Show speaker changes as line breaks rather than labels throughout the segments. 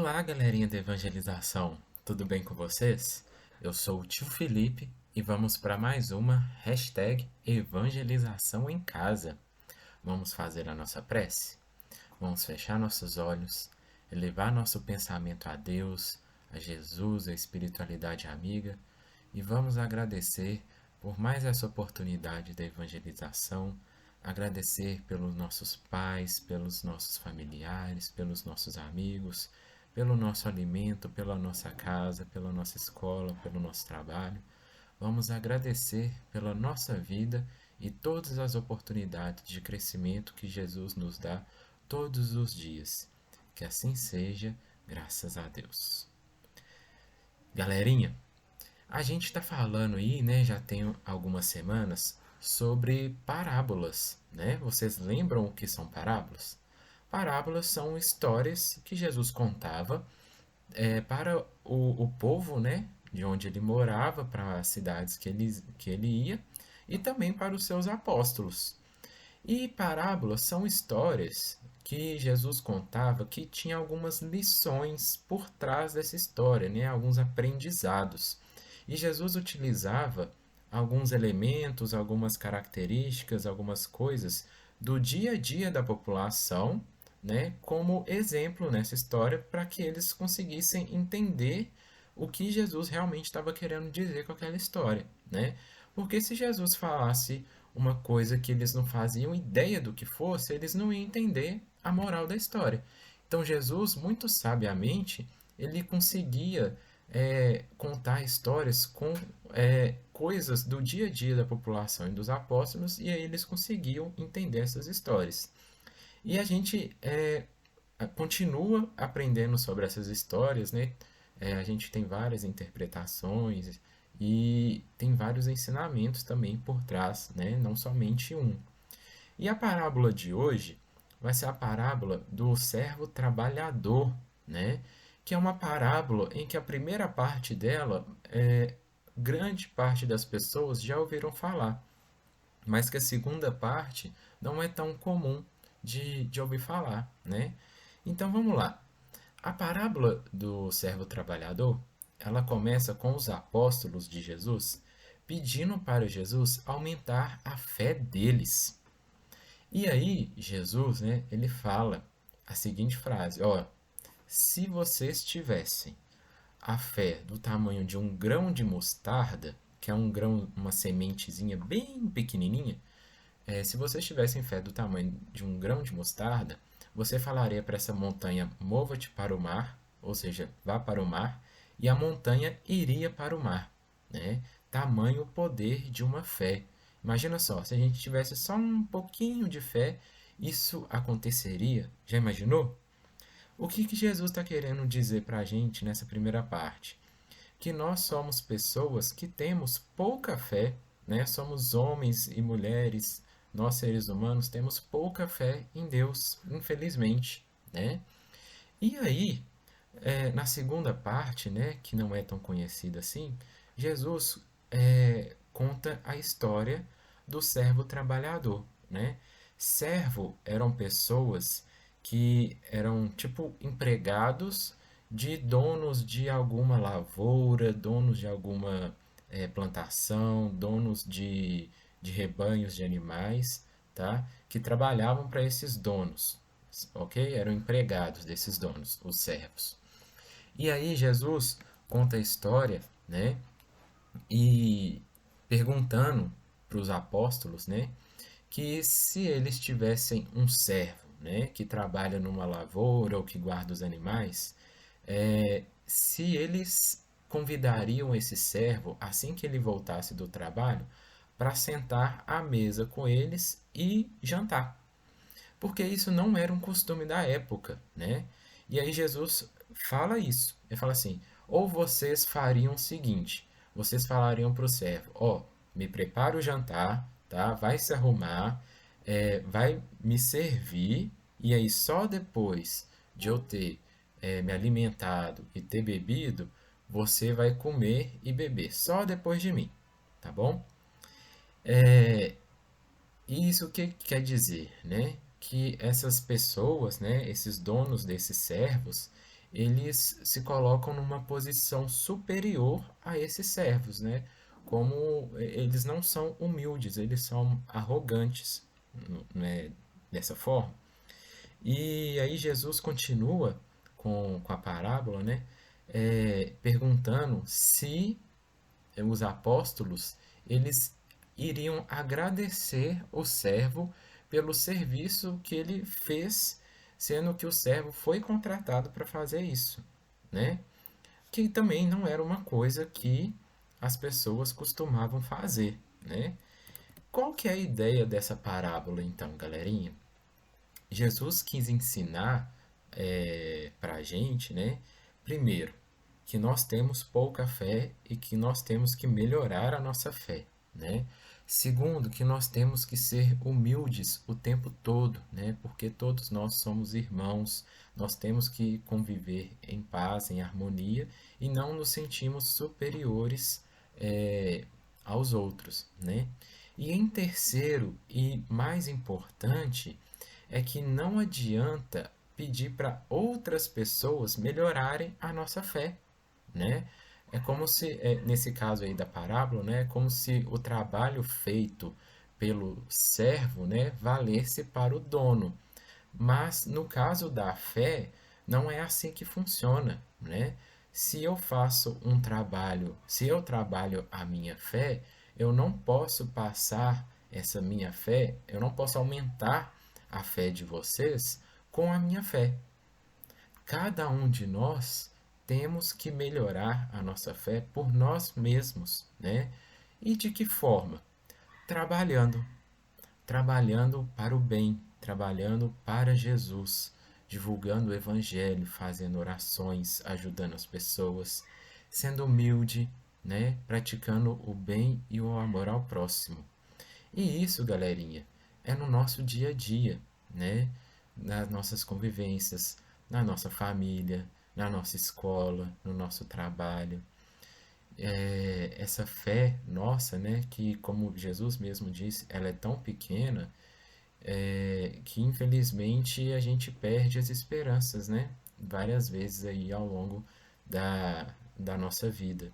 Olá, galerinha da evangelização, tudo bem com vocês? Eu sou o tio Felipe e vamos para mais uma hashtag evangelização em casa. Vamos fazer a nossa prece? Vamos fechar nossos olhos, elevar nosso pensamento a Deus, a Jesus, a espiritualidade amiga e vamos agradecer por mais essa oportunidade da evangelização, agradecer pelos nossos pais, pelos nossos familiares, pelos nossos amigos, pelo nosso alimento, pela nossa casa, pela nossa escola, pelo nosso trabalho. Vamos agradecer pela nossa vida e todas as oportunidades de crescimento que Jesus nos dá todos os dias. Que assim seja, graças a Deus. Galerinha, a gente está falando aí, né, já tem algumas semanas, sobre parábolas, né? Vocês lembram o que são parábolas? Parábolas são histórias que Jesus contava para o povo, né, de onde ele morava, para as cidades que ele ia, e também para os seus apóstolos. E parábolas são histórias que Jesus contava que tinha algumas lições por trás dessa história, né? Alguns aprendizados. E Jesus utilizava alguns elementos, algumas características, algumas coisas do dia a dia da população, né, como exemplo nessa história para que eles conseguissem entender o que Jesus realmente estava querendo dizer com aquela história, né? Porque se Jesus falasse uma coisa que eles não faziam ideia do que fosse, eles não iam entender a moral da história. Então Jesus, muito sabiamente, ele conseguia contar histórias com coisas do dia a dia da população e dos apóstolos, e aí eles conseguiam entender essas histórias. E a gente continua aprendendo sobre essas histórias, né? A gente tem várias interpretações e tem vários ensinamentos também por trás, né? Não somente um. E a parábola de hoje vai ser a parábola do servo trabalhador, né? Que é uma parábola em que a primeira parte dela, grande parte das pessoas já ouviram falar, mas que a segunda parte não é tão comum de ouvir falar, né? Então vamos lá. A parábola do servo trabalhador, ela começa com os apóstolos de Jesus pedindo para Jesus aumentar a fé deles. E aí Jesus, né, ele fala a seguinte frase, ó, se vocês tivessem a fé do tamanho de um grão de mostarda, que é um grão, uma sementezinha bem pequenininha, se vocês tivessem fé do tamanho de um grão de mostarda, você falaria para essa montanha: mova-te para o mar, ou seja, vá para o mar, e a montanha iria para o mar, né? Tamanho poder de uma fé. Imagina só, se a gente tivesse só um pouquinho de fé, isso aconteceria. Já imaginou? O que Jesus está querendo dizer para a gente nessa primeira parte? Que nós somos pessoas que temos pouca fé, né? Somos homens e mulheres, nós seres humanos temos pouca fé em Deus, infelizmente, né? E aí, na segunda parte, né, que não é tão conhecida assim, Jesus conta a história do servo trabalhador, né? Servo eram pessoas que eram tipo empregados de donos de alguma lavoura, donos de alguma plantação, donos de rebanhos de animais, tá? Que trabalhavam para esses donos, ok? Eram empregados desses donos, os servos. E aí Jesus conta a história, né? E perguntando para os apóstolos, né? Que se eles tivessem um servo, né? Que trabalha numa lavoura ou que guarda os animais, se eles convidariam esse servo, assim que ele voltasse do trabalho, para sentar à mesa com eles e jantar, porque isso não era um costume da época, né? E aí Jesus fala isso. Ele fala assim: ou vocês fariam o seguinte, vocês falariam para o servo, ó, me prepara o jantar, tá? Vai se arrumar, vai me servir, e aí só depois de eu ter me alimentado e ter bebido, você vai comer e beber, só depois de mim, tá bom? E isso o que quer dizer, né? Que essas pessoas, né, esses donos desses servos, eles se colocam numa posição superior a esses servos, né? Como eles não são humildes, eles são arrogantes, né? Dessa forma. E aí Jesus continua com a parábola, né? Perguntando se os apóstolos eles iriam agradecer o servo pelo serviço que ele fez, sendo que o servo foi contratado para fazer isso, né? Que também não era uma coisa que as pessoas costumavam fazer, né? Qual que é a ideia dessa parábola então, galerinha? Jesus quis ensinar para a gente, né? Primeiro, que nós temos pouca fé e que nós temos que melhorar a nossa fé, né? Segundo, que nós temos que ser humildes o tempo todo, né? Porque todos nós somos irmãos, nós temos que conviver em paz, em harmonia e não nos sentimos superiores aos outros, né? E em terceiro e mais importante, é que não adianta pedir para outras pessoas melhorarem a nossa fé, né? É como se, nesse caso aí da parábola, né, é como se o trabalho feito pelo servo, né, valesse para o dono. Mas no caso da fé, não é assim que funciona, né? Se eu faço um trabalho, se eu trabalho a minha fé, eu não posso passar essa minha fé, eu não posso aumentar a fé de vocês com a minha fé. Cada um de nós temos que melhorar a nossa fé por nós mesmos, né? E de que forma? Trabalhando, trabalhando para o bem, trabalhando para Jesus, divulgando o Evangelho, fazendo orações, ajudando as pessoas, sendo humilde, né? Praticando o bem e o amor ao próximo. E isso, galerinha, é no nosso dia a dia, né? Nas nossas convivências, na nossa família, na nossa escola, no nosso trabalho. Essa fé nossa, né? Que, como Jesus mesmo disse, ela é tão pequena que infelizmente a gente perde as esperanças, né? Várias vezes aí ao longo da nossa vida.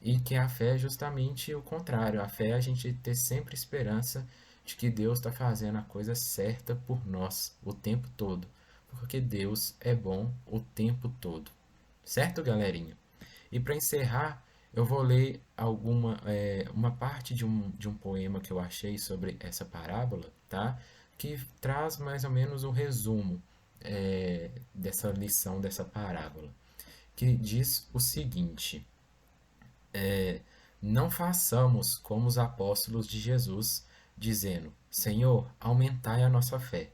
E que a fé é justamente o contrário. A fé é a gente ter sempre esperança de que Deus está fazendo a coisa certa por nós o tempo todo. Porque Deus é bom o tempo todo. Certo, galerinha? E para encerrar, eu vou ler uma parte de um poema que eu achei sobre essa parábola, tá? Que traz mais ou menos o resumo dessa lição, dessa parábola. Que diz o seguinte: não façamos como os apóstolos de Jesus, dizendo: Senhor, aumentai a nossa fé.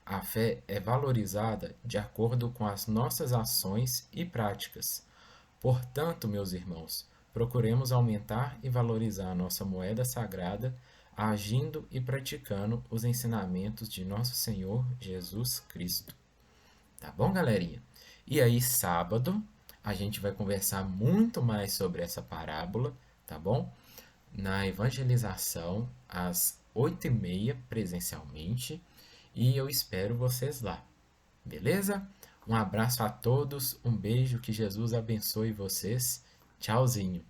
A fé é valorizada de acordo com as nossas ações e práticas. Portanto, meus irmãos, procuremos aumentar e valorizar a nossa moeda sagrada, agindo e praticando os ensinamentos de nosso Senhor Jesus Cristo. Tá bom, galerinha? E aí, sábado, a gente vai conversar muito mais sobre essa parábola, tá bom? Na evangelização, às 8h30, presencialmente, e eu espero vocês lá, beleza? Um abraço a todos, um beijo, que Jesus abençoe vocês. Tchauzinho.